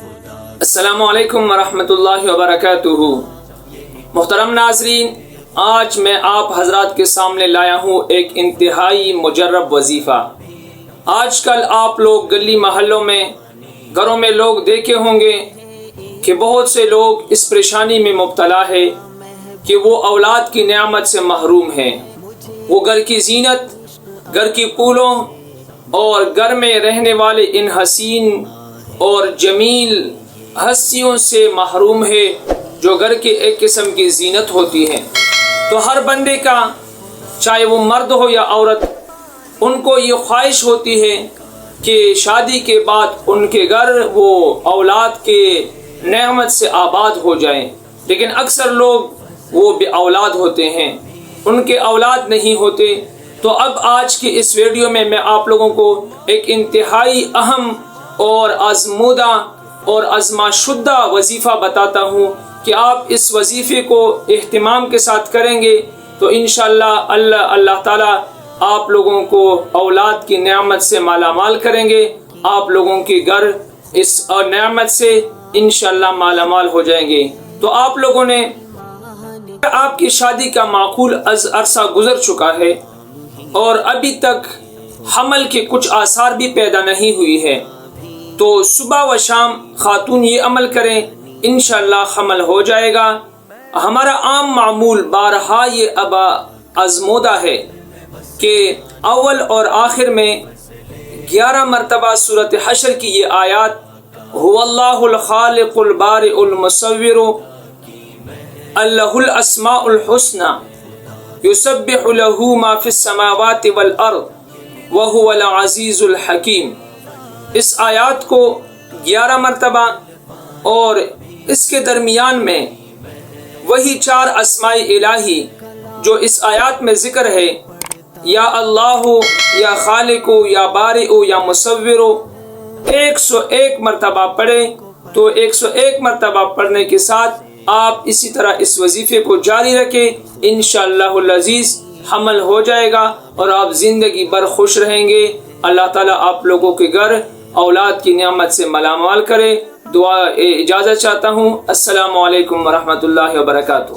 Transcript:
السلام علیکم ورحمۃ اللہ وبرکاتہ۔ محترم ناظرین، آج میں آپ حضرات کے سامنے لایا ہوں ایک انتہائی مجرب وظیفہ۔ آج کل آپ لوگ گلی محلوں میں، گھروں میں لوگ دیکھے ہوں گے کہ بہت سے لوگ اس پریشانی میں مبتلا ہے کہ وہ اولاد کی نعمت سے محروم ہیں۔ وہ گھر کی زینت، گھر کی پھولوں اور گھر میں رہنے والے ان حسین اور جمیل ہستیوں سے محروم ہے جو گھر کے ایک قسم کی زینت ہوتی ہے۔ تو ہر بندے کا، چاہے وہ مرد ہو یا عورت، ان کو یہ خواہش ہوتی ہے کہ شادی کے بعد ان کے گھر وہ اولاد کے نعمت سے آباد ہو جائیں، لیکن اکثر لوگ وہ بے اولاد ہوتے ہیں، ان کے اولاد نہیں ہوتے۔ تو اب آج کی اس ویڈیو میں آپ لوگوں کو ایک انتہائی اہم اور آزمودہ اور آزما شدہ وظیفہ بتاتا ہوں کہ آپ اس وظیفے کو اہتمام کے ساتھ کریں گے تو انشاءاللہ اللہ تعالیٰ آپ لوگوں کو اولاد کی نعمت سے مالا مال کریں گے۔ آپ لوگوں کے گھر اس نعمت سے انشاءاللہ مالا مال ہو جائیں گے۔ تو آپ لوگوں نے، آپ کی شادی کا معقول عرصہ گزر چکا ہے اور ابھی تک حمل کے کچھ آثار بھی پیدا نہیں ہوئی ہے، تو صبح و شام خاتون یہ عمل کریں، انشاءاللہ حمل ہو جائے گا۔ ہمارا عام معمول بارہا یہ اب آزمودہ ہے کہ اول اور آخر میں 11 مرتبہ سورۃ حشر کی یہ آیات، هو اللہ الخالق البارئ المصور لہ الاسماء الحسنى یسبح له ما فی السماوات والارض وهو العزیز الحکیم، اس آیات کو 11 مرتبہ اور اس کے درمیان میں وہی 4 اسماء الہی جو اس آیات میں ذکر ہے، یا اللہ، یا خالق، یا بارئ، یا مصور، 101 مرتبہ پڑھیں۔ تو 101 مرتبہ پڑھنے کے ساتھ آپ اسی طرح اس وظیفے کو جاری رکھیں، انشاءاللہ العزیز حمل ہو جائے گا اور آپ زندگی بھر خوش رہیں گے۔ اللہ تعالیٰ آپ لوگوں کے گھر اولاد کی نعمت سے مالا مال کرے۔ دعا اجازت چاہتا ہوں۔ السلام علیکم ورحمۃ اللہ وبرکاتہ۔